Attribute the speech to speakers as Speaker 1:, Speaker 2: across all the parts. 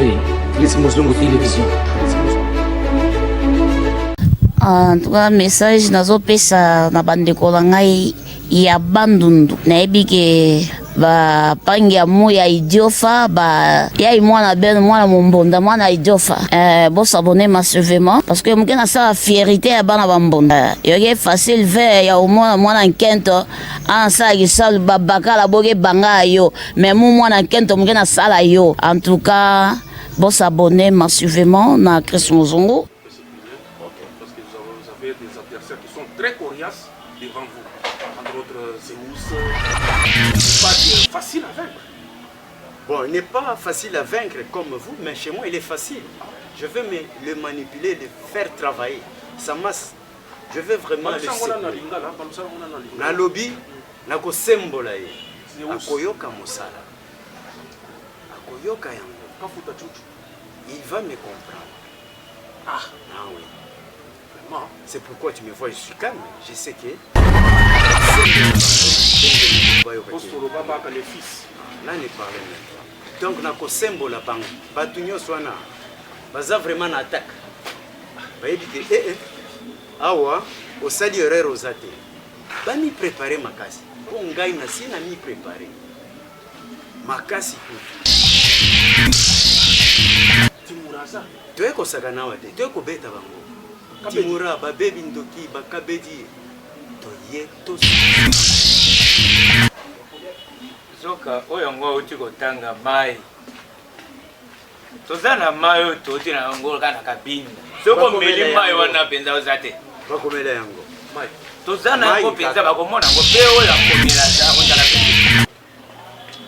Speaker 1: suivez Chris Muzungu Télévision.
Speaker 2: En tout cas, message nazopesa na bandeko na ngai ya bandundu nayebi ke bapangi ya mu ya idiofa ya mwana ben mwana mombonda mwana idiofa bosabone massivement parce que muke nasala fierté ya bana bambonda yoke facile ve ya omona mwana nkento anasala kisalu babakala boke banga yo mais mu mwana nkento muke nasala yo. En tout cas bosabone massivement na Chris Muzungu.
Speaker 3: Parce que vous avez des adversaires qui sont très coriaces devant vous. Entre autres, Zeus. C'est pas facile à vaincre.
Speaker 4: Bon, il n'est pas facile à vaincre comme vous, mais chez moi, il est facile. Je veux le manipuler, le faire travailler. Ça masse. Je veux vraiment le secouer. Na lobby, na ko sembola ye. Akoyoka mosala. Akoyoka yango. Il va me comprendre. Ah oui. C'est pourquoi tu me vois, je suis calme. Je sais que...
Speaker 3: les fils.
Speaker 4: Là, on parle même. Donc, on a symbole la banque. Batunyo Swana. Baza vraiment en attaque. Baye dit awa, au sali horaire aux athées. Ba mi préparer ma casse. Pour un gars, il n'a mi préparé. Ma casse,
Speaker 3: Timuraza.
Speaker 4: Tu es kosagana wate. Tu es kobeta bango. Timura, ba baby ndoki, ba kabedi. Toye tos.
Speaker 5: Zoka oyo ngo uti kotanga mai. Tozana mai oyo toti na ngo kana kabinda. Soko meli mai wana penza ozate.
Speaker 4: Bakomela yango.
Speaker 3: Mai.
Speaker 5: Tozana ngo penza bakomona ngo pe oyo akomela za kotala penza.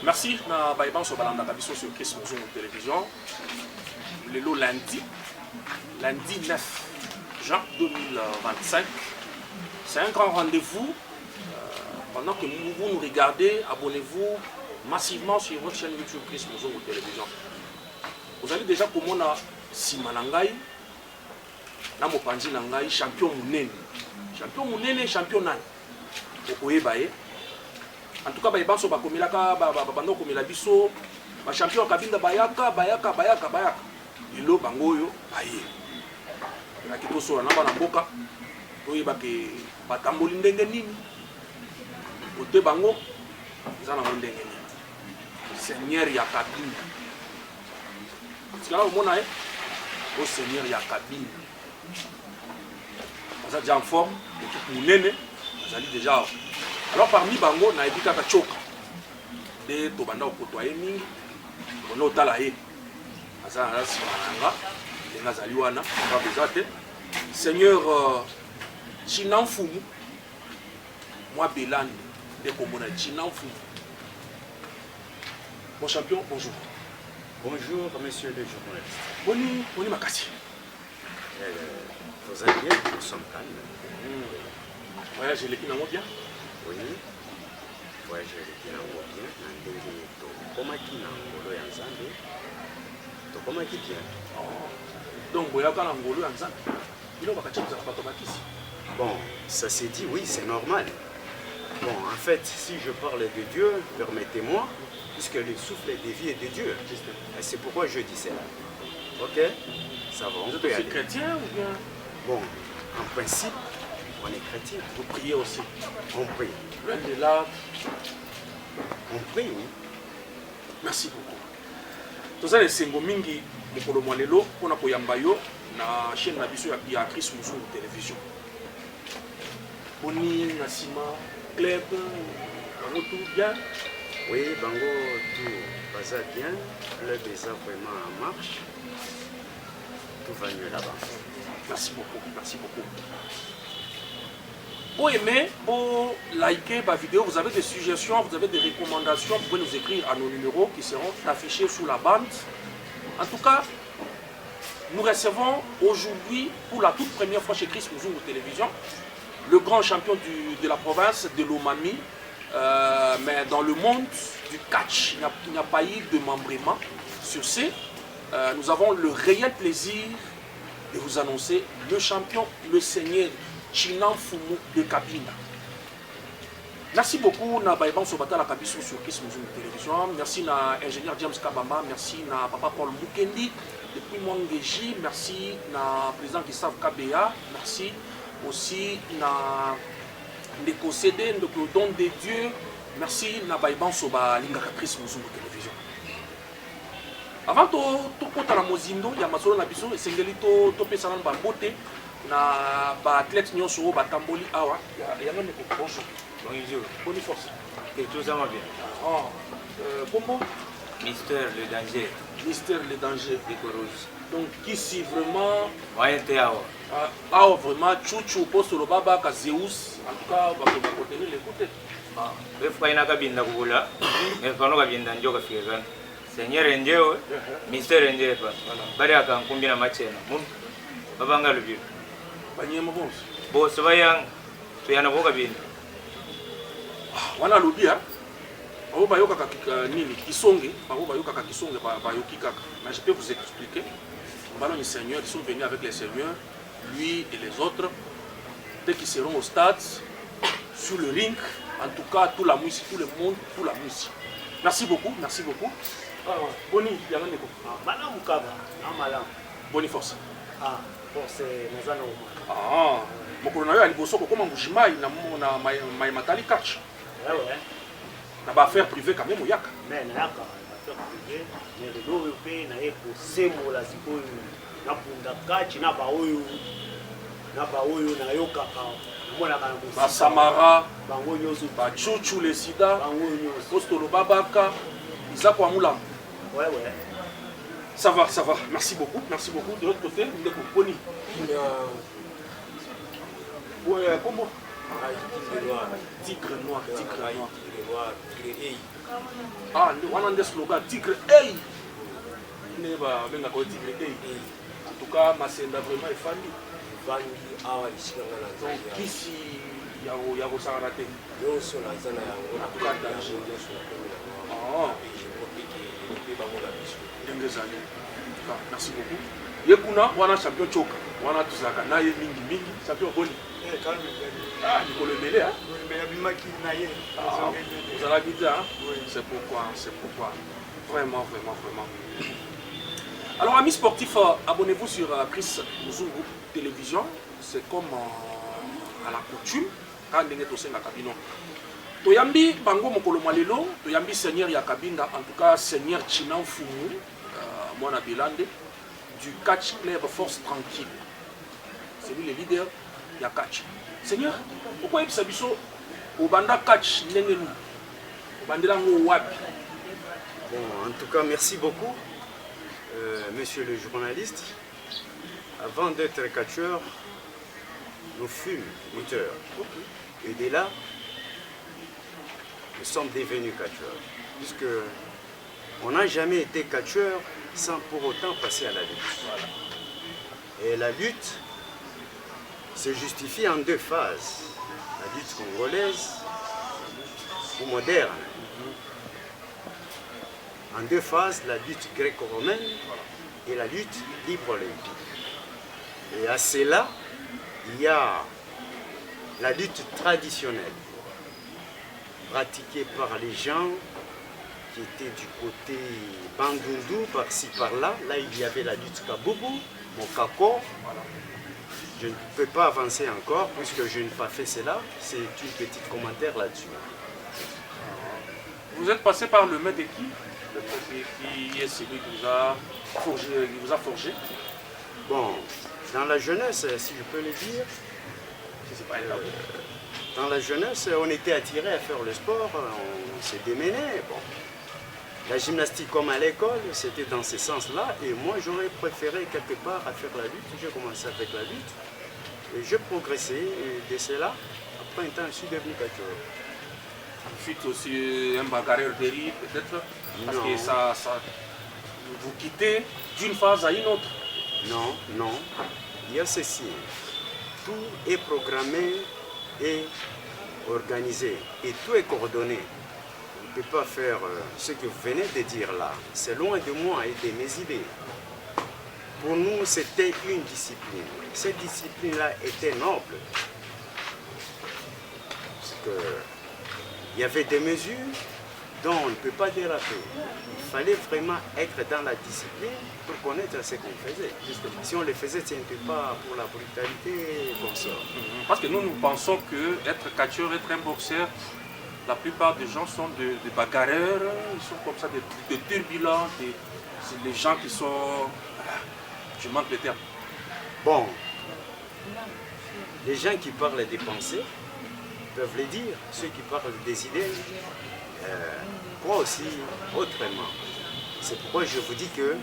Speaker 3: Merci na Baïban sur Balanda Kabiso sur Chris Muzungu Télévision. Le lot lundi 9 juin 2025. C'est un grand rendez-vous. Pendant que vous nous regardez, abonnez-vous massivement sur votre chaîne YouTube Chris Muzungu Télévision. Vous allez déjà comprendre Simanangai, Namopanji Nangai, champion Mounene. Champion Mounene, champion Nan. Okoyebaye. En tout cas, Baïban sur Bakomilaka, Babando Komilabiso, champion Kabinda Bayaka. Ilo Bangoyo, Baye. La Kitoso, Namba Namboka, Toyebake, Batamboli Ndenge Nini. Côté Bango, ils en ont Ndenge Nini. Seigneur Yakabinda. C'est là où on a au Seigneur Yakabinda. Vous êtes déjà en forme, l'équipe Mounene, vous allez déjà. Alors parmi Bango, on a dit Kaka Choka. De Tobanda au Kotoye Mingi, on a Otalaye. Seigneur Chinanfumu, moi Bélan de Komona Chinanfumu. Mon champion, bonjour.
Speaker 4: Bonjour, monsieur le journaliste.
Speaker 3: Boni Makasi.
Speaker 4: Vous allez bien, nous sommes calmes.
Speaker 3: Voyage l'équipe en bien.
Speaker 4: Oui. Voyage l'équipe en bien. Comment qui n'a pas ensemble? Comment qui vient?
Speaker 3: Donc, vous avez un ngolo ensemble. Il a pas
Speaker 4: Bon, ça s'est dit, oui, c'est normal. Bon, en fait, si je parle de Dieu, permettez-moi, puisque le souffle de vie est de Dieu. C'est pourquoi je dis cela. Ok? Ça va, on
Speaker 3: vous
Speaker 4: peut
Speaker 3: êtes
Speaker 4: aller.
Speaker 3: chrétien ou bien?
Speaker 4: Bon, en principe, on est chrétien.
Speaker 3: Vous priez aussi?
Speaker 4: On prie.
Speaker 3: Loin de là.
Speaker 4: On prie, oui.
Speaker 3: Merci beaucoup. Toza le sengo mingi mokolo mwalelo pona koyamba yo na chaîne na biso ya Chris Muzungu Télévision. Boni Nasima club bango tout bien.
Speaker 4: Oui, bango tout va bien. Le déjà vraiment en marche. Tout va mieux là-bas.
Speaker 3: Merci beaucoup, merci beaucoup. Pour aimer, pour liker ma vidéo, vous avez des suggestions, vous avez des recommandations, vous pouvez nous écrire à nos numéros qui seront affichés sous la bande. En tout cas, nous recevons aujourd'hui, pour la toute première fois chez Chris Muzungu Télévision, le grand champion de la province de l'Omami, mais dans le monde du catch, il n'y a pas eu de membrement. Sur ce, nous avons le réel plaisir de vous annoncer le champion, le seigneur Chinanfumu de Kabinda. Merci beaucoup na Baïban Sobata la Kabiso sur Kiss Muzungu Télévision. Merci na ingénieur James Kabamba. Merci na papa Paul Mukendi depuis Mwangeji. Merci na président Gustave KBA. Merci aussi na Ndeko CD, Ndeko Don de Dieu. Merci na Baïban Soba Linga Kiss Muzungu Télévision. Avant to kota na mozindo ya masolo na biso esengeli to pesa na bambote na ba athlète nyonso batamboli awa ya ngane ko bonso.
Speaker 5: Bonjour.
Speaker 3: Bonne force.
Speaker 5: Et tout ça va bien.
Speaker 3: Ah, comment?
Speaker 5: Mystère le danger.
Speaker 3: Mystère le danger.
Speaker 5: Rouge.
Speaker 3: Donc ici vraiment.
Speaker 5: Moyen théâtre.
Speaker 3: Ah vraiment Chouchou poste le baba ka Zeus. En tout cas va continuer l'écouter.
Speaker 5: Ah, le frère n'a kabinda kugula. Mais fano kabinda njoka fika. Seigneur njewe. Mystère njewe pa. Bari akankumbi na machena. Baba ngalubi.
Speaker 3: Banyema bonso.
Speaker 5: Boss bayang. Tuyana boka binda.
Speaker 3: Wana lobia abo bayoka nini kisonge abo bayoka kisonge bayoki kaka mais je peux vous expliquer ballon les seigneurs ils sont venus avec les seigneurs lui et les autres dès qu'ils seront au stade sur le ring en tout cas tout la musique tout le monde tout la musique merci beaucoup boni yanga neko
Speaker 4: Bana mukaba amala
Speaker 3: boni force
Speaker 4: force nazana
Speaker 3: mokolo na yo ali boso ko koma mbujimai na mai matali catch. Na ba affaire privée quand même au yaka.
Speaker 4: Mais na yaka affaire privée, mais le do pe na eko semo la sikoyo na punda kachi na ba oyo na yoka ka mona kana musi.
Speaker 3: Ba Samara,
Speaker 4: bango nyoso
Speaker 3: ba Chuchu le sida,
Speaker 4: bango nyoso.
Speaker 3: Posto lo babaka, Isako Amulam.
Speaker 4: Ouais.
Speaker 3: Ça va. Merci beaucoup. De l'autre côté, Ndeko Boni. Ouais, comment? Tigre noir. Ah, on a des slogans Tigre hey. Ne ba benga ko Tigre hey. En tout cas, Masenda vraiment est fan. Donc ici yako sarate.
Speaker 1: Yo so na zana yango
Speaker 3: En tout cas danger. Merci beaucoup. Yekuna wana champion choka. Wana tuzaka na ye mingi champion Boni. Nicolas Belé, hein? Vous avez dit, hein? C'est pourquoi. Vraiment. Alors, amis sportifs, abonnez-vous sur Chris Muzungu Télévision. C'est comme à la coutume, quand vous êtes au sein de la cabine. Toyambi Bango Mokolo Malelo, Toyambi Seigneur Yakabinda, en tout cas Seigneur Chinan Fumu, Mwana Bilande, du Catch Club Force Tranquille. C'est lui le leader. Ya catch. Seigneur, pourquoi il s'habille au banda catch n'engenu au bandela wapi?
Speaker 4: Bon, en tout cas, merci beaucoup, monsieur le journaliste. Avant d'être catcheur, nous fûmes lutteurs. Et dès là, nous sommes devenus catcheurs. Puisque on n'a jamais été catcheur sans pour autant passer à la lutte. Et la lutte se justifie en deux phases. La lutte congolaise ou moderne. En deux phases, la lutte gréco-romaine et la lutte libre olympique. Et à cela, il y a la lutte traditionnelle, pratiquée par les gens qui étaient du côté Bandundu, par-ci par-là. Là, il y avait la lutte Kaboubou, Mokako. Je ne peux pas avancer encore puisque je n'ai pas fait cela. C'est une petite commentaire là-dessus.
Speaker 3: Vous êtes passé par le maître de qui? Le maître qui est celui qui vous a forgé.
Speaker 4: Bon, dans la jeunesse, si je peux le dire, dans la jeunesse, on était attiré à faire le sport, on s'est démené. Bon. La gymnastique comme à l'école, c'était dans ce sens-là. Et moi, j'aurais préféré quelque part à faire la lutte. J'ai commencé avec la lutte. Et j'ai progressé. Et de cela, après un temps, je suis devenu catcheur.
Speaker 3: Vous faites aussi un bagarreur de riz, peut-être? Parce que ça, vous quittez d'une phase à une autre.
Speaker 4: Non. Il y a ceci. Tout est programmé et organisé. Et tout est coordonné. On ne peut pas faire ce que vous venez de dire là. C'est loin de moi et de mes idées. Pour nous, c'était une discipline. Cette discipline-là était noble. Parce que il y avait des mesures dont on ne peut pas déraper. Il fallait vraiment être dans la discipline pour connaître ce qu'on faisait. Justement. Si on le faisait, ce n'était pas pour la brutalité comme ça.
Speaker 3: Parce que nous pensons que être catcheur, être un boxeur, la plupart des gens sont des bagarreurs, ils sont comme ça, des turbulents, c'est les gens qui sont... Je manque le terme.
Speaker 4: Bon, les gens qui parlent des pensées peuvent le dire, ceux qui parlent des idées croient aussi autrement. C'est pourquoi je vous dis que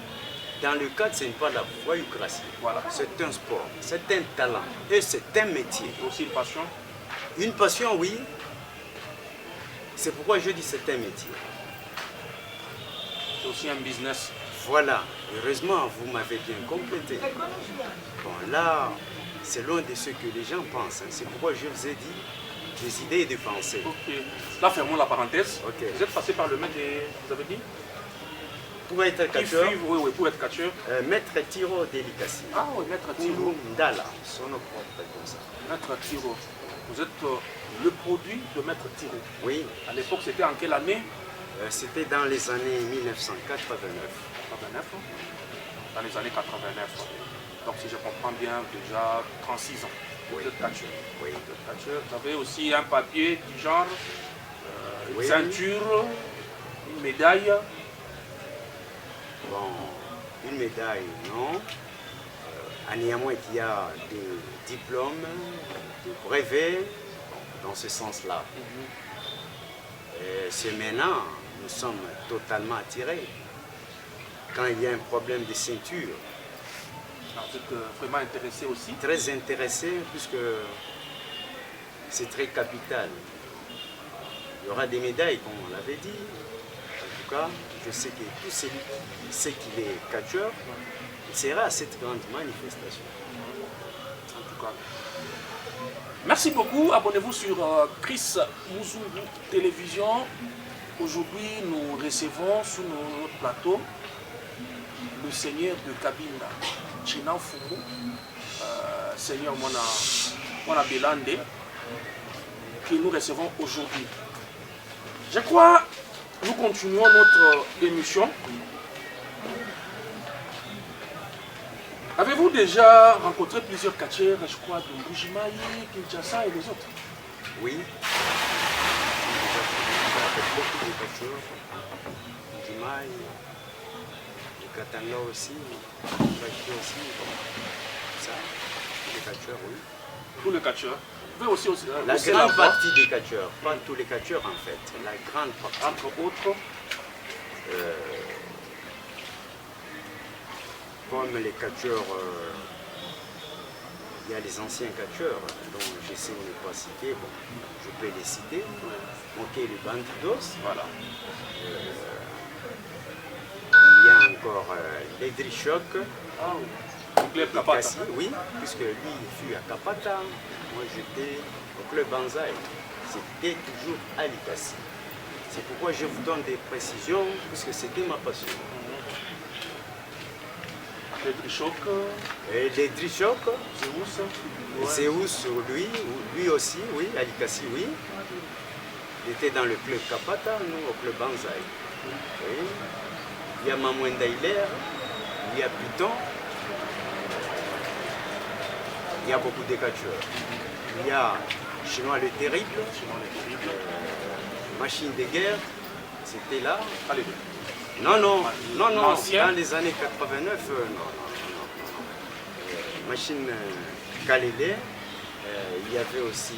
Speaker 4: dans le cadre, ce n'est pas la voyoucratie.
Speaker 3: Voilà.
Speaker 4: C'est un sport, c'est un talent et c'est un métier.
Speaker 3: Aussi une passion.
Speaker 4: Une passion, oui. C'est pourquoi je dis c'est un métier.
Speaker 3: C'est aussi un business.
Speaker 4: Voilà, heureusement, vous m'avez bien complété. Bon, là, c'est loin de ce que les gens pensent. C'est pourquoi je vous ai dit des idées et des pensées.
Speaker 3: Ok. Là, fermons la parenthèse.
Speaker 4: Ok.
Speaker 3: Vous êtes passé par le maître des... Vous avez dit
Speaker 4: Pour être catcheur,
Speaker 3: oui, pour être catcheur.
Speaker 4: maître Tiro Delicassi.
Speaker 3: Ah oui, maître Tiro.
Speaker 4: Ndala, son nom propre comme ça.
Speaker 3: Maître Tiro. Vous êtes le produit de maître Tiro.
Speaker 4: Oui,
Speaker 3: À l'époque, c'était en quelle année?
Speaker 4: c'était dans les années 1989.
Speaker 3: 89. Dans les années 89. Donc, si je comprends bien, déjà 36 ans. Vous êtes catcheur.
Speaker 4: Oui.
Speaker 3: Vous êtes catcheur. Vous avez aussi un papier du genre, une
Speaker 4: Oui.
Speaker 3: ceinture, une médaille.
Speaker 4: Bon, une médaille, non. À néanmoins qu'il y a des diplômes, des brevets, dans ce sens-là. C'est maintenant, nous sommes totalement attirés. Quand il y a un problème de ceinture,
Speaker 3: Alors, vous êtes vraiment intéressé aussi.
Speaker 4: très intéressés puisque c'est très capital. Il y aura des médailles, comme on l'avait dit. En tout cas, je sais que tout celui qui sait qu'il est catcheur, il sera à cette grande manifestation.
Speaker 3: En tout cas. Merci beaucoup. Abonnez-vous sur Chris Muzungu Télévision. Aujourd'hui, nous recevons sur notre plateau le seigneur de Kabinda, China Fumu, seigneur Mona Belande, que nous recevons aujourd'hui. Je crois que nous continuons notre émission. Avez-vous déjà rencontré plusieurs catcheurs, je crois, de Mbujimayi, Kinshasa et les autres?
Speaker 4: Oui. Avec beaucoup de catcheurs. Dumaï, les Katanga aussi, Baki aussi. Bon, ça, tous les catcheurs, oui.
Speaker 3: Tous les catcheurs. Vous pouvez aussi
Speaker 4: La
Speaker 3: hausser
Speaker 4: grande
Speaker 3: la voix,
Speaker 4: partie des catcheurs, pas tous les catcheurs en fait, la grande partie.
Speaker 3: entre autres.
Speaker 4: Comme les catcheurs, il y a les anciens catcheurs dont j'essaie de ne pas citer, bon, je peux les citer. Ok, les Bandidos,
Speaker 3: Voilà.
Speaker 4: il y a encore les Drichok,
Speaker 3: Ah oui. Le club Kapata.
Speaker 4: Kassi, oui, puisque lui il fut à Kapata, moi j'étais au club Banzai, c'était toujours à Likassi. C'est pourquoi je vous donne des précisions, puisque c'était ma passion.
Speaker 3: Le Trichoc,
Speaker 4: Et les Drichok,
Speaker 3: Zeus.
Speaker 4: Zeus, lui aussi, oui, à Likassi, oui. Il était dans le club Kapata, nous au club Banzai. Oui. Il y a Mamouenda Hilaire, il y a Pluton, il y a beaucoup de catcheurs. Il y a Chinois le Terrible, Machine de guerre, c'était là.
Speaker 3: Allez,
Speaker 4: Non, non, non, non,
Speaker 3: L'ancien.
Speaker 4: dans les années 89, non. Machine Kalele, il y avait aussi,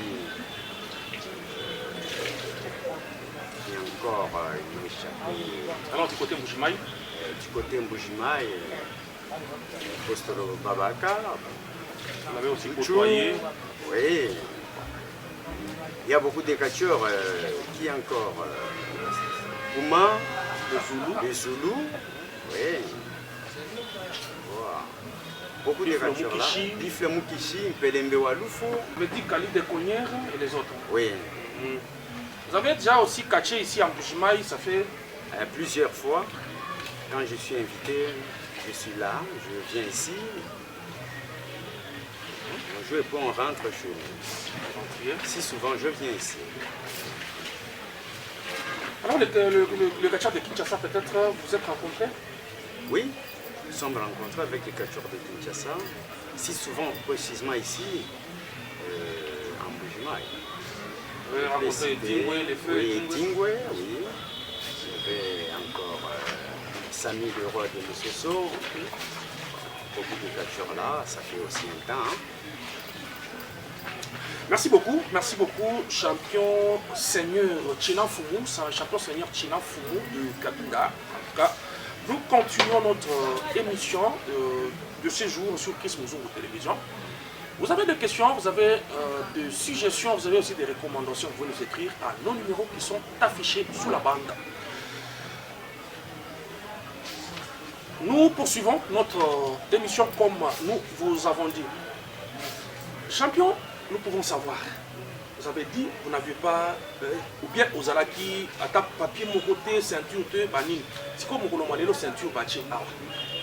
Speaker 4: et encore, il m'a échappé,
Speaker 3: alors du côté Mbujimayi,
Speaker 4: du côté Mbujima et Postoro Babaka,
Speaker 3: vous l'avez aussi
Speaker 4: Chou.
Speaker 3: côtoyé.
Speaker 4: Oui. Il y a beaucoup de catcheurs qui encore, Ouma, les Zoulous, oui. Voilà. Beaucoup de
Speaker 3: Bifle
Speaker 4: catcheurs là.
Speaker 3: Mukishi.
Speaker 4: Bifle Mukishi, Pelembe Walufo.
Speaker 3: Petit Kali de Cognières et les autres.
Speaker 4: Oui.
Speaker 3: Vous avez déjà aussi catché ici en Mbujimayi, ça fait...
Speaker 4: Plusieurs fois, quand je suis invité, je suis là, je viens ici. On joue et puis on rentre chez nous. Si souvent je viens ici.
Speaker 3: Alors, le catcheur de Kinshasa, peut-être, vous êtes rencontrés?
Speaker 4: Oui, nous sommes rencontrés avec les catcheurs de Kinshasa, si souvent, précisément ici, en Bujimaï.
Speaker 3: Vous avez rencontré Tingwe, les feux
Speaker 4: oui, Tingwe, oui. Il y avait encore Samy le roi de Lessoso. Beaucoup de catcheurs là, ça fait aussi un temps. Hein.
Speaker 3: Merci beaucoup, champion seigneur Tchina Fumu, c'est un champion seigneur Tchina Fumu de Kabinda. En tout cas, nous continuons notre émission de ce jour sur Chris Muzungu Télévision. Vous avez des questions, vous avez des suggestions, vous avez aussi des recommandations, vous pouvez nous écrire à nos numéros qui sont affichés sous la bande. Nous poursuivons notre émission comme nous vous avons dit. Champion, nous pouvons savoir. Vous avez dit, vous n'avez pas, ou bien aux alaki, à ta papier, mon côté, ceinture, banine. C'est comme on a dit, ceinture, bâti,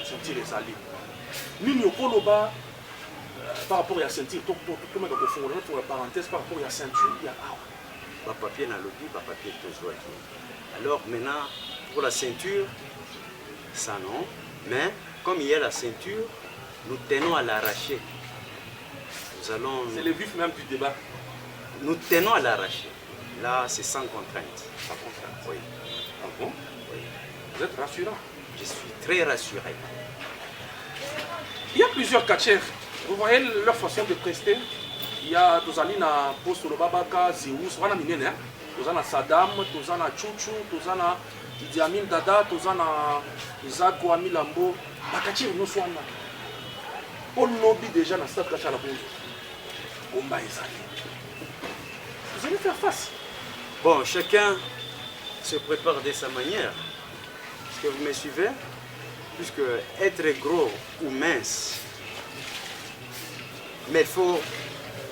Speaker 3: ceinture, les alliés. Nous, nous, par rapport à la ceinture, tout le monde a fait une parenthèse par rapport à la ceinture, il y a
Speaker 4: pas papier dans l'objet, pas papier tout. Alors maintenant, pour la ceinture, ça non. Mais comme il y a la ceinture, nous tenons à l'arracher. Nous allons.
Speaker 3: C'est le vif même du débat.
Speaker 4: Nous tenons à l'arracher. Là, c'est sans contrainte.
Speaker 3: Sans contrainte.
Speaker 4: Oui.
Speaker 3: Ah bon?
Speaker 4: Oui.
Speaker 3: Vous êtes rassurant.
Speaker 4: Je suis très rassuré.
Speaker 3: Il y a plusieurs catcheurs. Vous voyez leur façon de prester. Il y a Tozalina Posto Babaka, Zeus, Wana Minene, Tozana Saddam, Tozana Chouchou, Tozana Idi Amin Dada, Tozana Isaac Kwame Lambo. Bakachir nous sommes là. Au lobby déjà dans cette cache à la bouche. Vous allez faire face.
Speaker 4: Bon, chacun se prépare de sa manière. Est-ce que vous me suivez? Puisque être gros ou mince, mais il faut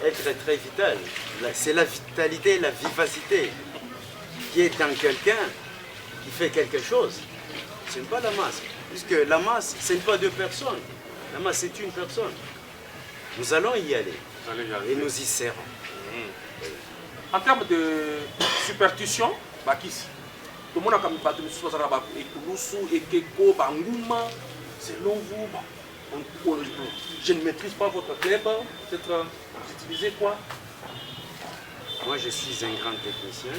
Speaker 4: être très vital. C'est la vitalité, la vivacité qui est dans quelqu'un qui fait quelque chose. Ce n'est pas la masse. Puisque la masse, ce n'est pas deux personnes. La masse, c'est une personne. Nous allons y aller. Et nous y serons.
Speaker 3: En termes de superstition, Bakis, tout le monde a comme pas de selon vous, je ne maîtrise pas votre club. Peut-être vous utilisez quoi?
Speaker 4: Moi, je suis un grand technicien.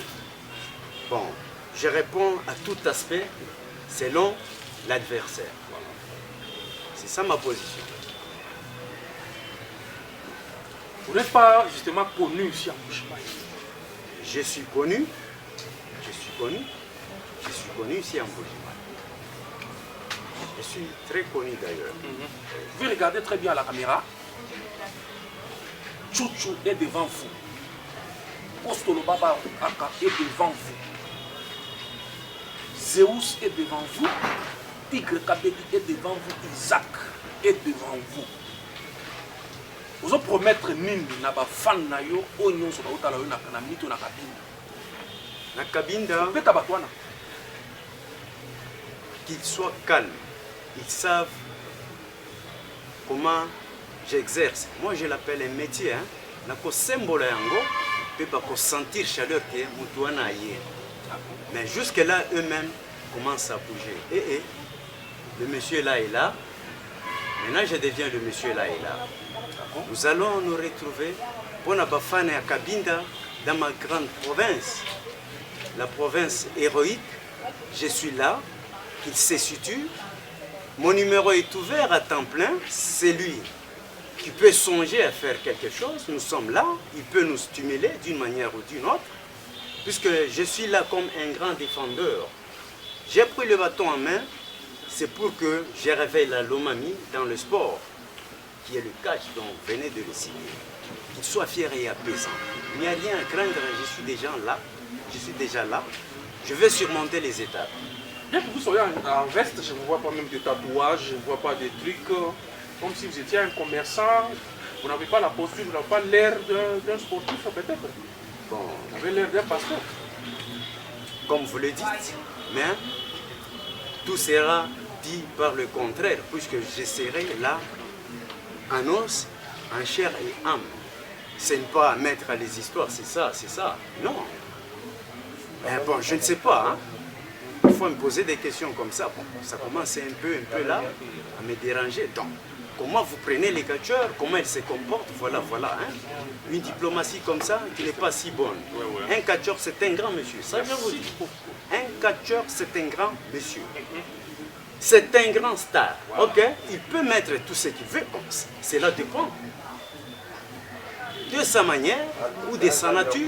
Speaker 4: Bon, je réponds à tout aspect selon l'adversaire. C'est ça ma position.
Speaker 3: Vous n'êtes pas justement connu ici en Bujimaï.
Speaker 4: Je suis connu ici en Bujimaï. Je suis très connu d'ailleurs.
Speaker 3: Vous pouvez regarder très bien à la caméra. Chouchou est devant vous. Postolo Baba Aka est devant vous. Zeus est devant vous. Tigre Kabedi est devant vous. Isaac est devant vous. Vous allez promettre nini na ba fan na yo onyo so ba utala yo na mito na kabinda.
Speaker 4: Na kabinda,
Speaker 3: Peta batwana.
Speaker 4: qu'ils soient calmes. Ils savent comment j'exerce. Moi, je l'appelle un métier. Je ne symbole pas sentir chaleur que Moutouana ailleurs. Mais jusque-là, eux-mêmes commencent à bouger. Et le monsieur là est là. Maintenant, je deviens le monsieur là et là. Nous allons nous retrouver pour Nabafane à Kabinda, dans ma grande province. La province héroïque. Je suis là, il se situe. Mon numéro est ouvert à temps plein. C'est lui qui peut songer à faire quelque chose. Nous sommes là. Il peut nous stimuler d'une manière ou d'une autre. Puisque je suis là comme un grand défendeur. J'ai pris le bâton en main. C'est pour que je réveille la Lomami dans le sport, qui est le catch dont vous venez de le citer. Qu'il soit fier et apaisant. Il n'y a rien à craindre. Je suis déjà là. Je vais surmonter les étapes.
Speaker 3: Bien que vous soyez en veste, je ne vois pas même de tatouages, je ne vois pas de trucs. Comme si vous étiez un commerçant, vous n'avez pas la posture, vous n'avez pas l'air d'un sportif peut-être.
Speaker 4: Bon,
Speaker 3: Vous avez l'air d'un pasteur.
Speaker 4: comme vous le dites, mais tout sera dit par le contraire, puisque je serai là en os, en chair et âme. Ce n'est pas mettre les histoires, c'est ça, non. Bon, je ne sais pas. Hein. Il faut me poser des questions comme ça. Bon, ça commence un peu là à me déranger. Donc, comment vous prenez les catcheurs, comment ils se comportent, voilà. Hein. Une diplomatie comme ça qui n'est pas si bonne. Un catcheur, c'est un grand monsieur. Ça, je vous dis. Un catcheur, c'est un grand monsieur. C'est un grand star. Ok, il peut mettre tout ce qu'il veut. Cela dépend de sa manière ou de sa nature.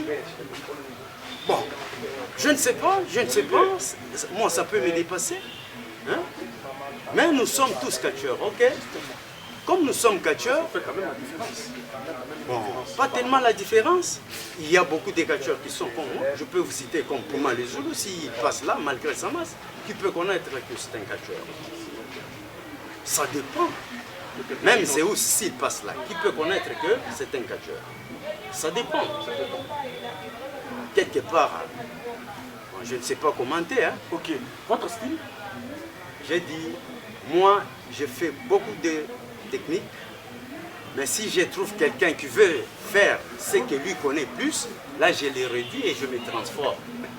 Speaker 4: Bon, je ne sais pas. Moi, ça peut me dépasser. Hein? Mais nous sommes tous catcheurs, ok? Comme nous sommes catcheurs, bon, pas tellement la différence. Il y a beaucoup de catcheurs qui sont comme moi. Je peux vous citer comme Puma les Zoulous, s'il passe là, malgré sa masse, qui peut connaître que c'est un catcheur. Ça dépend. Même Zeus, s'il passe là, qui peut connaître que c'est un catcheur. Ça dépend. Quelque part, je ne sais pas commenter. Hein.
Speaker 3: Ok. Votre style?
Speaker 4: J'ai dit, moi, je fais beaucoup de techniques, mais si je trouve quelqu'un qui veut faire ce que lui connaît plus, là, je le réduis et je me transforme.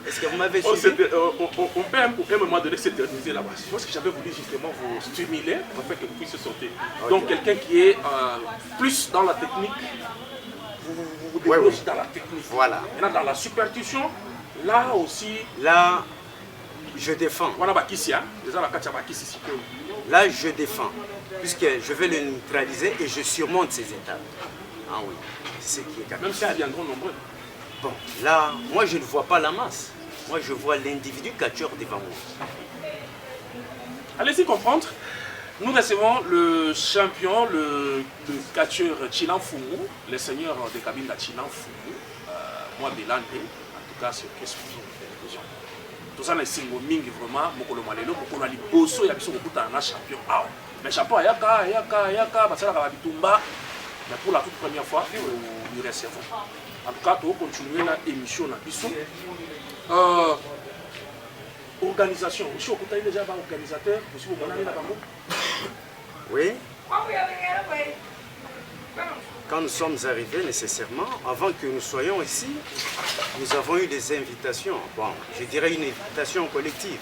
Speaker 4: Est-ce que vous m'avez suivi?
Speaker 3: On peut à un moment donné s'éterniser là-bas. Parce que j'avais voulu justement vous stimuler afin que vous puissiez sauter. Okay. Donc, quelqu'un qui est plus dans la technique, vous décrochez dans la technique.
Speaker 4: Voilà.
Speaker 3: Maintenant, dans la superstition, là aussi.
Speaker 4: Là, je défends. Là, je défends. Puisque je vais le neutraliser et je surmonte ces étapes. Ah oui, c'est ce qui est capital.
Speaker 3: Même s'ils viendront nombreux.
Speaker 4: Bon, là, moi, je ne vois pas la masse. Moi, je vois l'individu catcheur devant moi.
Speaker 3: Allez-y comprendre. Nous recevons le champion, le catcheur Chilan Fumu, le seigneur de cabine de Chilan Fumu, moi Belande, en tout cas sur Qu'est-ce que vous tout ça, c'est vraiment, Mokolo Malelo, Mokolo Liboso, il y a un champion. Mais champion, Yaka, mais pour la toute première fois, nous recevons. En tout cas, nous continuons l'émission. Organisation. Vous avez déjà un organisateur?
Speaker 4: Oui. Quand nous sommes arrivés, nécessairement, avant que nous soyons ici, nous avons eu des invitations. Bon, je dirais une invitation collective.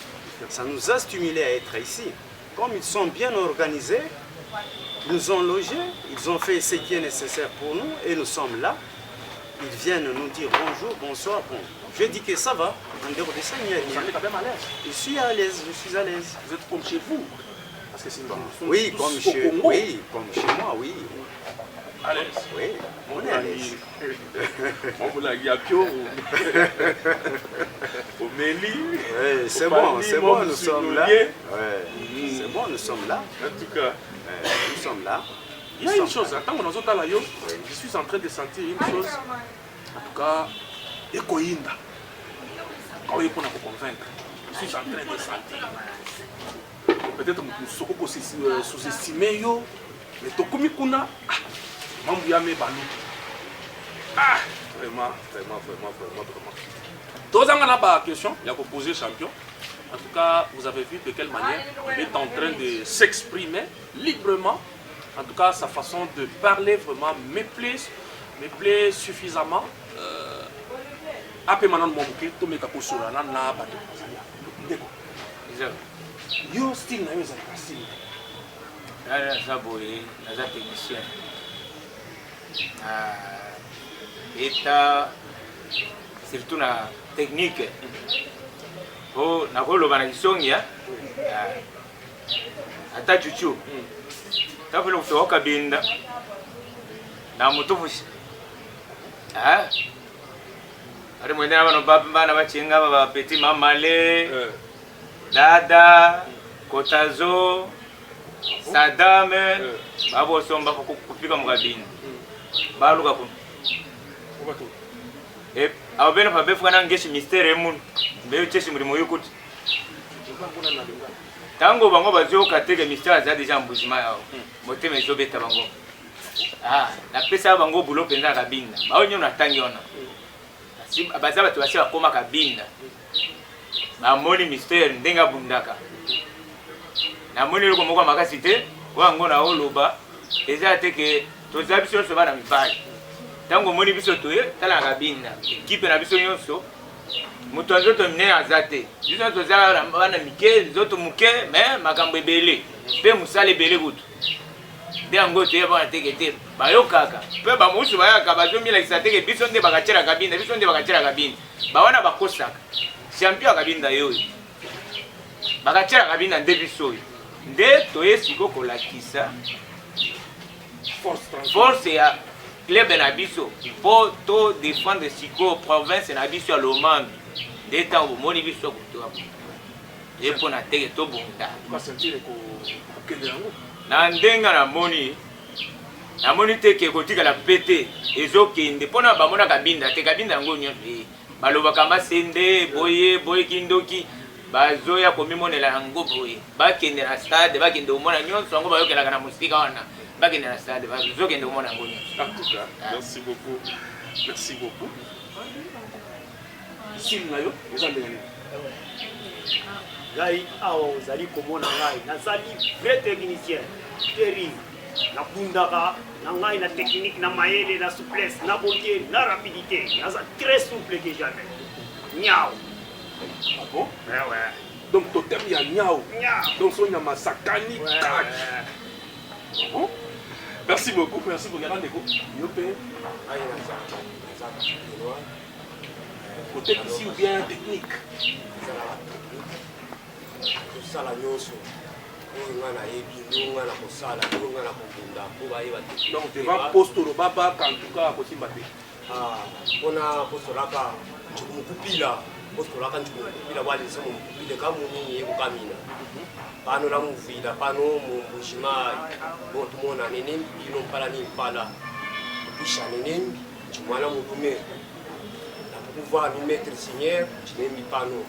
Speaker 4: Ça nous a stimulés à être ici. Comme ils sont bien organisés, ils nous ont logés, ils ont fait ce qui est nécessaire pour nous et nous sommes là. Ils viennent nous dire bonjour, bonsoir. Bon, je dis que ça va. En dehors de ça, il n'y a rien.
Speaker 3: Vous êtes quand même à l'aise?
Speaker 4: Je suis à l'aise, je suis à l'aise.
Speaker 3: Vous êtes comme chez vous? Parce que c'est
Speaker 4: oui, comme chez moi, oui.
Speaker 3: À l'aise?
Speaker 4: Oui, on est à l'aise.
Speaker 3: On vous l'a dit à Pio, au Méli.
Speaker 4: Oui, c'est bon, nous sommes là. Ouais. C'est bon, nous sommes là.
Speaker 3: En tout cas,
Speaker 4: nous sommes là.
Speaker 3: Il y a une chose, tant qu'on a là, je suis en train de sentir une chose. En tout cas, Ekoinda. Quand on est pour nous convaincre, je suis en train de sentir. Peut-être que nous sommes sous-estimés, mais Tokumi Kuna, Mambouyame Balou. Vraiment. Tous les gens ont la question, il y a posé champion. En tout cas, vous avez vu de quelle manière il est en train de s'exprimer librement. En tout cas, sa façon de parler vraiment me plaît suffisamment. Après maintenant, mon bouquet, tout le monde a sur la yo style na yo za style.
Speaker 5: Là, ça boy, là technicien. Eta surtout na technique. Oh, na kolo bana kisongia. Ata chuchu. Tafelo kutoka binda. Na mutufushi. Ari mwendera bano bana bachenga ba petit mamale. Dada, Kotazo, Saddam, Babo Somba kufika mukabini. Baluka kuno. Abena pa befuka na ngeshi mystère emun. Mbeyo cheshi muri moyukuti. Tango bango bazyo kateke mystère za déjà mbuzima yao. Motema ezobeta bango. Na pesa bango bulo penza kabinda. Baonyo na tangi ona. Baza batu basi bakoma kabinda. Namoni mystère ndenga bundaka. Namoni loko moko makasi te, wango na oloba, eza teke toza biso so bana mibali. Tango moni biso toye, tala kabinda. Equipe na biso nyonso, moto azoto minene aza te biso tozala bana mike nzoto moke me makambo ebele mpe mosala ebele kutu nde yango toyebana teke te bayokaka mpe bamosusu bayaka bazomilakisa teke biso nde bakatielaka binda biso nde bakatielaka binda bawana bakosaka champion akabinda yo oyo bakatielaka binda nde biso oyo nde toye siko kolakisa force ya club na biso mpo to défendre siko province na biso ya lomami nde ntango bomoni biso kotoa ye mpo na teke tobunda na ndenge namoni teke kotikala pete ezokende mpona bamonaka binda te kabinda yango nyonso balobaka masende boye kindoki bazoya komimonela yango boye bakende na stade bakende komona nyonso yango bayokelaka na mosika wana bakende na stade bazokende komona yango nyonso.
Speaker 3: En tout cas, merci beaucoup. Merci beaucoup. Singayo, vous allez aller.
Speaker 6: Ngai awa ozali komona ngai nazali vrai technicien terrible nabundaka na ngai na technique na mayele na souplesse na beauté na rapidité naza très souple que jamais nyao.
Speaker 3: Ah bon?
Speaker 6: Ouais.
Speaker 3: Donc totem ya nyao. Donc son nyama sakani tak. Bon? Merci beaucoup regardez Ndeko. Yopé.
Speaker 1: Aïe na
Speaker 3: Côté ici ou bien technique.
Speaker 1: kosala nyonso oyo nga nayebi ndenge nga na kosala ndenge nga na kobunda mpo bayeba te.
Speaker 3: Donc devant postolo babaka en tout cas kosimba te.
Speaker 1: mpona postolaka njukumukupila postolaka njukumukupila bwalisa mumukupile kamunini yekokamina pano na muvila pano mumbujima bon tumona nenembi bino mpala ni mpala tupisha nenembi njumwana mulume na pouvoir ni maître seigneur jinembi pano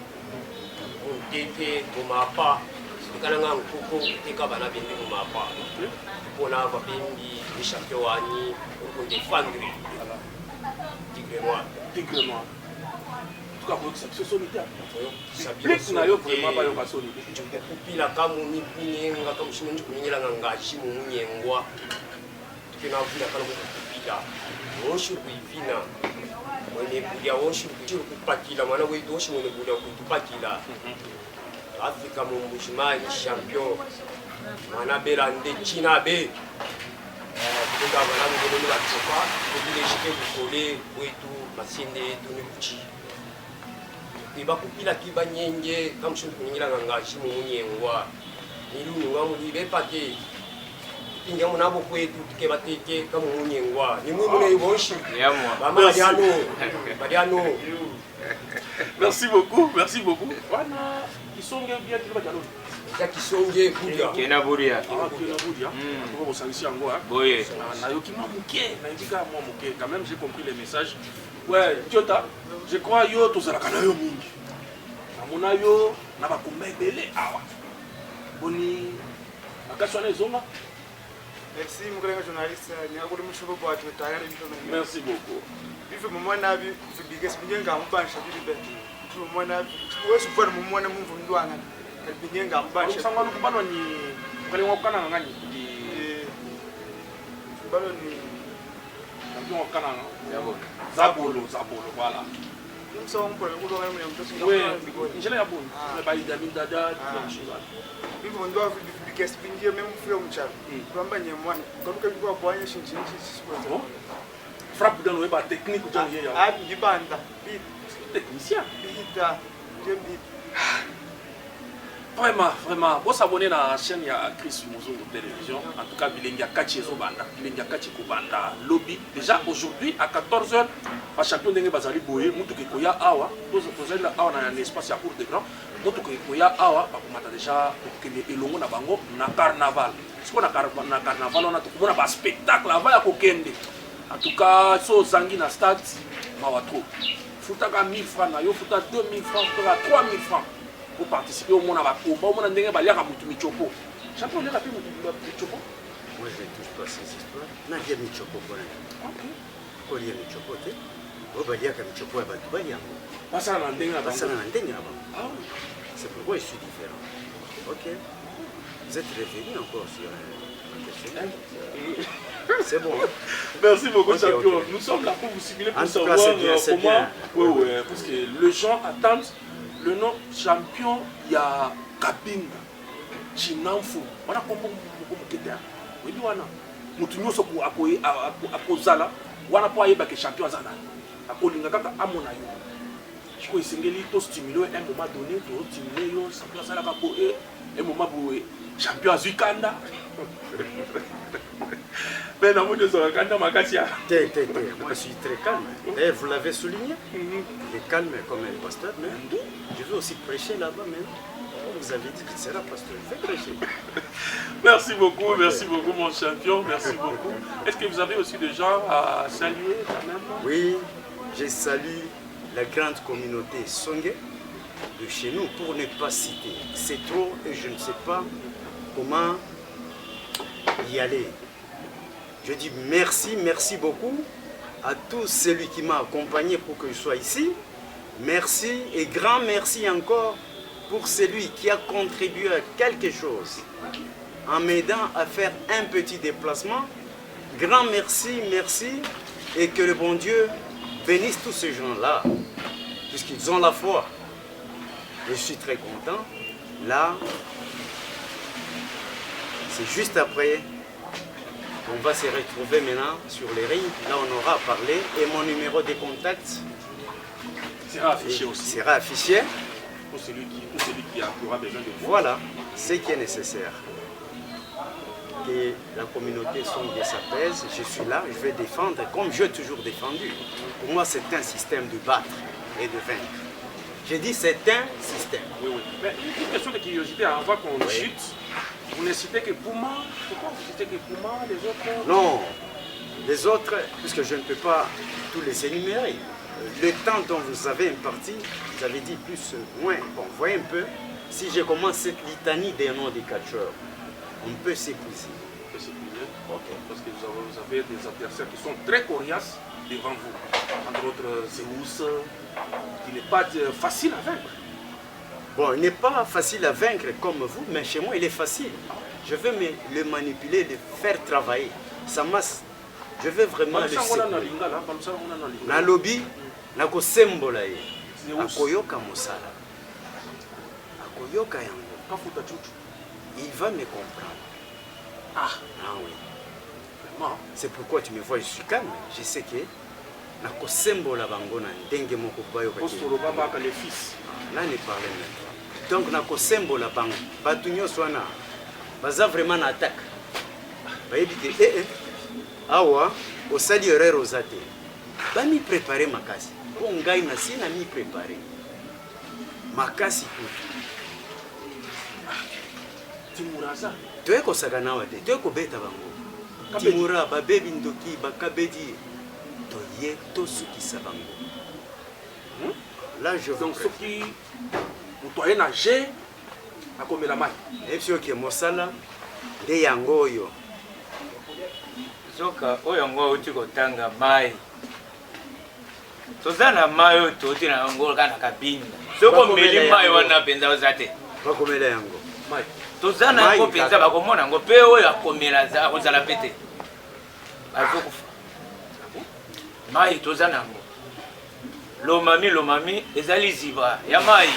Speaker 1: tete mumapa sikananga nkoko teka bana bende mumapa mpona babembi ni champion wani okondefendre
Speaker 3: Tigre noir. En tout cas, pour que ça soit solitaire. Plus na yo vraiment ba yo ka solitaire.
Speaker 1: Kupila kamuni kunyenga kamushimo ndikunyela ngashi munyengwa. Tukena vula kana kupila. Woshu kuivina. Mwene kulia woshu kupakila mwana wetu woshu mwene kulia kutupakila. Afrika mumbushimani champion. Mwana belande China be. Kutoka bana ngene la tsopa, kubile shike kukole wetu masinde yetu kuchi. Iba kupila kiba nyenge kamushundu kunyingira ngashi munyengwa. Nilu ngamu libe pate. Tinga munabo kwetu tukeba teke kamu munyengwa. Ni mwe mune ibonshi. Mama Badiano.
Speaker 3: Merci beaucoup. Wana kisonge bien kiba jalo.
Speaker 1: Kisonge kudia
Speaker 5: kena buria
Speaker 3: on va s'en yango
Speaker 5: boye
Speaker 3: na yoki mwa muke na indika mwa muke quand même j'ai compris les messages. Ouais Tiota, je crois yo tozalaka na yo mingi namona yo na bakomba ebele awa boni makaswana ezonga.
Speaker 7: Merci mon collègue journaliste nyakuli mushuko kwa tutayari
Speaker 3: merci beaucoup
Speaker 7: bife mumwana bi biges binyenga mubansha bibe mumwana wesu fana mumwana mumvu ndwanga binyenga mubansha
Speaker 3: sangwa kubano ni kale ngokana ngani
Speaker 7: balo ni
Speaker 3: ngokana zabolo voilà
Speaker 7: msong kwa kulo ngani mtoto
Speaker 3: we njela ya buni baida mindada
Speaker 7: bife ndwa biges binye même fio mchana kwamba nyemwana karuka bikwa kwanye shinjinji sisipo
Speaker 3: frappe dans le web technique ou bien
Speaker 7: ah bibanda
Speaker 3: technicien
Speaker 7: bita jembi.
Speaker 3: Vraiment, vous s'abonnez à la chaîne Chris Muzungu Télévision. En tout cas, Bilengia Kachi Zobanda, Bilengia Kachi Kubanda, Lobby. Déjà aujourd'hui à 14h, à champion de Bazali Boye, Moutuke Koya Awa, tous les Awa dans un espace à court de grand. Moutuke Koya Awa, on a déjà et l'on a bango na carnaval. Ce qu'on a carnaval, on a tout un spectacle avant à Kokende. En tout cas, so Zangi na stade, Mawatro. Foutaka 1000 francs, yo fouta 2000 francs, 3000 francs. Pour participer au monde à combat, au monde à Michopo. Champion de la Michopo.
Speaker 4: Moi je ne touche pas ces histoires. Nadia Michopo pour l'instant. Ok. Olia Michopo, tu sais. Obalia Michopo et Batubalia.
Speaker 3: Pas ça en dingue
Speaker 4: avant. C'est pourquoi je suis différent. Ok. Vous êtes revenu encore sur C'est bon.
Speaker 3: Merci beaucoup,
Speaker 4: Ok,
Speaker 3: champion.
Speaker 4: ok.
Speaker 3: Nous sommes là pour vous stimuler, pour
Speaker 4: En tout
Speaker 3: savoir
Speaker 4: cas, c'est bien, c'est
Speaker 3: comment.
Speaker 4: bien.
Speaker 3: Oui, parce que les gens attendent le nom champion. Il y a Kabinga, Chinamfu. On a compris que tu as. Oui, wana. Mutunyo so pour akozala. Wana pour aller back champion azana. Akolinga kaka amona yo. Je crois que to stimuler un moment donné, to stimuler yo champion azala ka pour un moment pour champion azukanda. Ben non, moi je suis quand même
Speaker 4: Moi je suis très calme. Et vous l'avez souligné. Il est calme comme un pasteur, mais je veux aussi prêcher là-bas même. Vous avez dit qu'il sera pasteur. Faites prêcher.
Speaker 3: Merci beaucoup mon champion, merci beaucoup. Est-ce que vous avez aussi des gens à saluer quand même?
Speaker 4: Oui, je salue la grande communauté Songé de chez nous pour ne pas citer. C'est trop et je ne sais pas comment y aller. Je dis merci, merci beaucoup à tous celui qui m'a accompagné pour que je sois ici. Merci et grand merci encore pour celui qui a contribué à quelque chose en m'aidant à faire un petit déplacement. Grand merci, merci et que le bon Dieu bénisse tous ces gens-là puisqu'ils ont la foi. Je suis très content. Là, c'est juste après. On va se retrouver maintenant sur les rings. Là, on aura parlé et mon numéro de contact
Speaker 3: sera affiché aussi.
Speaker 4: Sera affiché.
Speaker 3: Pour celui qui aura besoin de vous.
Speaker 4: Voilà ce qui est nécessaire. Que la communauté Songé s'apaise. Je suis là, je vais défendre comme j'ai toujours défendu. Pour moi, c'est un système de battre et de vaincre. J'ai dit c'est un système.
Speaker 3: Oui. Mais une question de curiosité avant qu'on chute. Vous ne citez que Pouma. Pourquoi vous citez que Pouma, les autres?
Speaker 4: Non, les autres, puisque je ne peux pas tous les énumérer. Le temps dont vous avez imparti, vous avez dit plus, moins. Bon, voyez un peu, si je commence cette litanie des noms des catcheurs, on peut s'épuiser.
Speaker 3: Okay. Parce que vous avez des adversaires qui sont très coriaces devant vous. Entre autres, Zeus, qui n'est pas facile à vaincre.
Speaker 4: Bon, il n'est pas facile à vaincre comme vous, mais chez moi, il est facile. Je veux le manipuler, le faire travailler. Ça masse. Je veux vraiment le secouer. Na lobby, na ko sembola ye. Akoyoka mosala. Akoyoka yango. Il va me comprendre. Ah oui. Vraiment. C'est pourquoi tu me vois, je suis calme. Je sais que na ko sembola bango na ndenge moko bayo ka.
Speaker 3: Les fils.
Speaker 4: Là, ne parle même. Donc, na ko sembola bango. Batu nyonso wana baza vraiment na attaque. Bayebi te awa osali erreur ozate. Ba mi préparer makasi. Po ngai na si na mi préparer. Makasi kutu.
Speaker 3: Timuraza.
Speaker 4: Toye ko sagana wate. Toye ko beta bango. Timura ba bebi ndoki ba kabedi. Toye to suki sabango. Là, je
Speaker 3: donc ceux qui vous nager à comme la main.
Speaker 4: Et puis ok, mosala de yango yo.
Speaker 5: Zoka oyo ngo uti kotanga mai. Tozana mai oyo toti na ngo kana kabinda. Soko meli mai wana penza ozate.
Speaker 4: Bakomela yango.
Speaker 3: Mai.
Speaker 5: Tozana ngo penza bakomona ngo pe oyo akomela za kozala pete. Azokufa. Mai tozana ngo. Lomami ezali ziba ya mai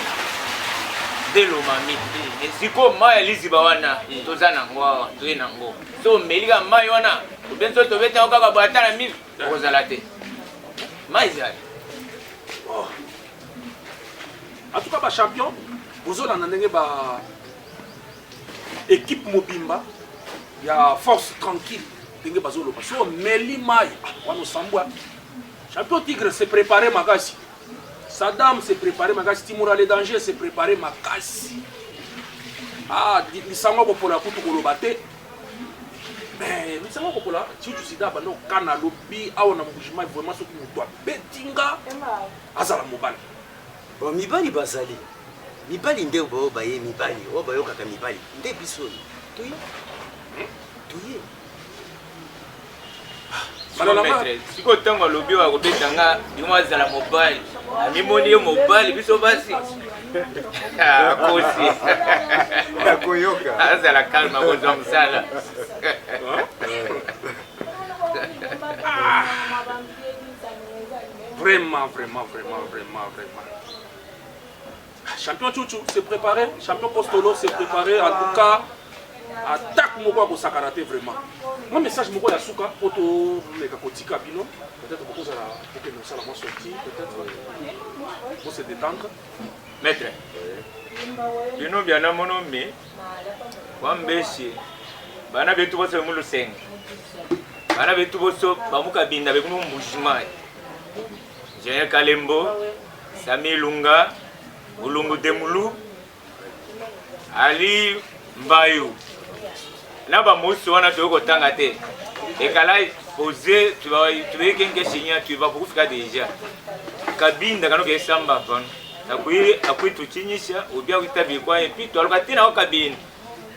Speaker 5: de lomami siko mai liziba wana tozana ngo toyena ngo so melika mai wana benzo to beta okaka bata na mi kozala te mai zali
Speaker 3: en tout cas ba champion bozola na ndenge ba équipe mobimba ya force tranquille ndenge bazoloba so meli mai wana sambwa champion Tigre s'est préparé Makassi. Saddam s'est préparé Makassi. Timura les dangers s'est préparé Makassi. Ah, Lissango Popola Kutu Kolobate. Mais Lissango Popola, si tu sais d'abord, quand on a lobby, on a mouvement vraiment ce qu'on doit betinga. Azala Mobali.
Speaker 4: Bon, Mibali Bazali. Mibali nde obo baye Mibali. Oba yo kaka Mibali. Nde bisoni. Tuye. Tuye.
Speaker 5: siko ntango alobi wakobetanga bimo azala mobali amimoni ye mobali biso basi akosi
Speaker 7: Koyoka.
Speaker 5: Asa la calme kozwa msala.
Speaker 3: Vraiment. Champion Chouchou s'est préparé, champion Postolo s'est préparé, en tout cas, attaque Moko ko sakarate vraiment. Mon message Moko ya suka poto le kakotika bino, peut-être beaucoup ça pour que nous ça la sorti, peut-être pour se détendre.
Speaker 5: Maître. Bino bien na monomé. Wambesi. Bana betu boso mulu seng. Bana betu boso bamuka binda bekuno mbushimai. Jean Kalembo, Sami Lunga, Ulungu Demulu, Ali Mbayu. Naba musu wana tuko tanga te. Ekala posé, tu vas quelque signer, tu vas beaucoup faire déjà. Kabinda kano ke samba bon. Akui tuchinyisha, ubia kitabi kwa et puis tolkatina okabini.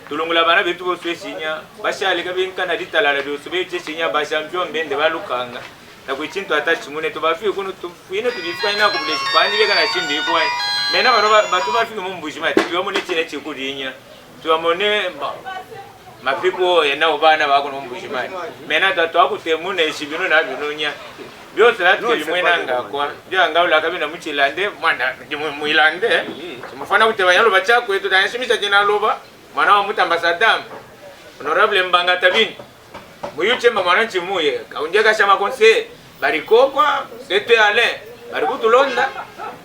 Speaker 5: Tulungula bana betu bo signer, basha le kabin kana ditala la do sube signer ba champion bende balukanga. Na kuichinto atachi mune to bafi kuno to fine to bifanya ku bile spandi beka na chindi kwa. Mena bano batu bafi mu mbushima ti yo mone chine chikudinya. Tu amone mapipo yana obana ba kuno mbushima. Mena tatu akutemune shibino na binonya. Byose lati limwena ngakwa. Bya ngawula kabina muchilande mwana muilande. Mufana kutebanya lo bachako eto tanishimisha jina loba. Mwana wa mutambasadam. Honorable Mbanga Tabini. Muyuche mwana chimuye. Kaunjeka shama konse. Barikokwa, sete ale, barikutulonda,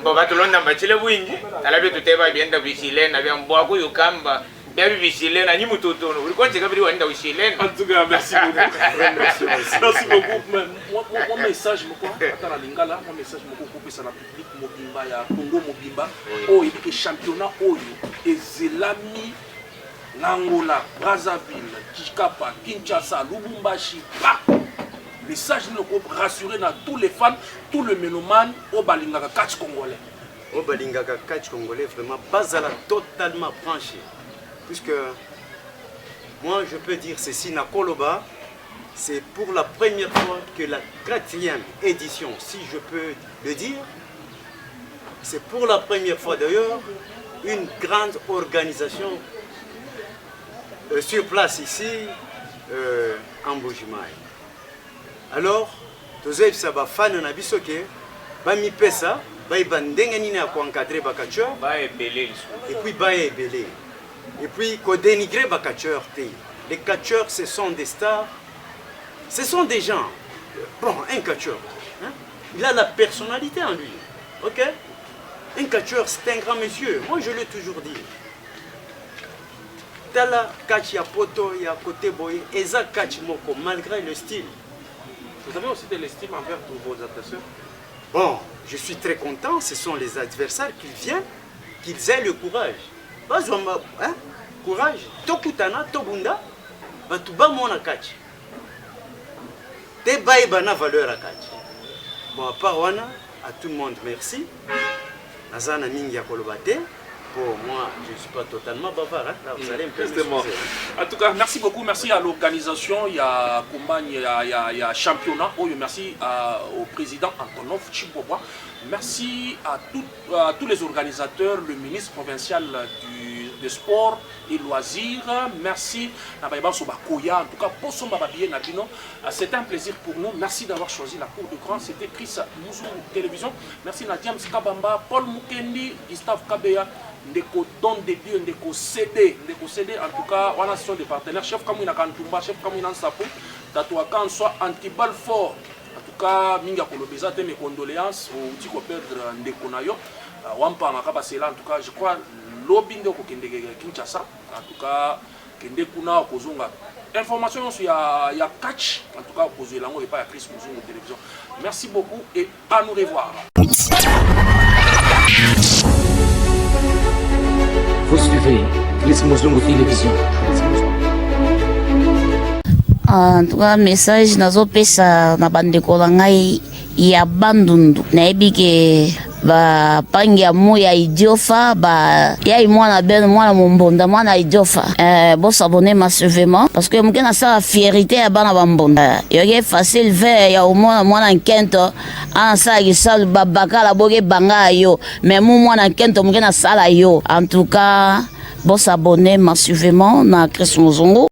Speaker 5: mboga tulonda mbachile bwingi, talabi tuteba bienda bishilena, bia mbwaku yukamba, bia bishilena, na nyimu tutono, ulikonche kabiri wanda bishilena.
Speaker 3: En tout cas, merci beaucoup. Merci beaucoup. Mon message, mon lingala, mon message, mon coupe, c'est la public Mobimba, ya Congo Mobimba, oh, il est championnat, oh, et Zelami, Langola, Brazzaville, Kikapa, Kinshasa, Lubumbashi, message pour rassurer tous les fans, tous les mélomanes au Balingaka catch congolais.
Speaker 4: Au Balingaka catch congolais, vraiment, Bazala totalement branché. Puisque moi je peux dire ceci, Nakoloba, c'est pour la première fois que la 4e édition, si je peux le dire, c'est pour la première fois d'ailleurs, une grande organisation sur place ici, en Bujimaï. Alors, tozeb saba fan na bisoke, ba mi pesa, ba ibandenga nini ya encadrer ba catcheur,
Speaker 5: ba ebele
Speaker 4: et puis ba ebele. Et puis ko dénigrer ba catcheur té. Les catcheurs ce sont des stars. Ce sont des gens. Bon, un catcheur, hein, il a la personnalité en lui. OK? Un catcheur c'est un grand monsieur. Moi je l'ai toujours dit. Tala catch ya poto ya côté boy, eza catch moko malgré le style.
Speaker 3: Vous avez aussi de l'estime envers tous vos adversaires?
Speaker 4: Bon, je suis très content, ce sont les adversaires qui viennent, qu'ils aient le courage. Hein? Courage, Tokutana, Tobunda, Batuba Mona Kachi. Te baïbana valeur à Kachi. Bon, à part Wana, à tout le monde, merci. Nazana Mingia Kolobate. Pour moi, je ne suis pas totalement bavard. Hein? Là, vous allez me permettre.
Speaker 3: En tout cas, merci beaucoup. Merci à l'organisation. Il y a combat, il y a championnat. Oh, merci au président Antonov Chiboboa. Merci à tous les organisateurs, le ministre provincial des sports et loisirs. Merci à Baïba Sobakoya. En tout cas, pour son bababier Nabino, c'était un plaisir pour nous. Merci d'avoir choisi la cour de grand. C'était Chris Mouzou Télévision. Merci Nadiam Skabamba, Paul Mukendi, Gustave Kabeya. Ndeko Don de Dieu, Ndeko CD, en tout cas, on a sont des partenaires. Chef Kamouina Kantumba, chef Kamouina Sapo, Tatouakan soit anti-Balfort. En tout cas, Minga Kolobeza, mes condoléances au petit perdre Ndeko Nayo. Wampa Makaba Sela, en tout cas, je crois, l'Obindo Kende Kinshasa, en tout cas, Kende Kuna Kozonga. Information sur ya catch, en tout cas, opposé l'angle et pas à Chris Mouzou de télévision. Merci beaucoup et à nous revoir.
Speaker 8: Vous suivez Chris Muzungu Télévision.
Speaker 2: En tout cas, message nazopesa na bandeko na ngai ya bandundu. Nayebi ke ba pangia moya idiofa ba ya mwana ben mwana mombonda mwana idiofa. Bon s'abonner massivement parce que mukena sa fierté ya bana bambonda. Yoge facile ver ya mwana nkento an sa gisal babaka la boge banga yo mais mwana nkento mukena sala yo. En tout cas Bon s'abonner massivement na Chris Muzungu.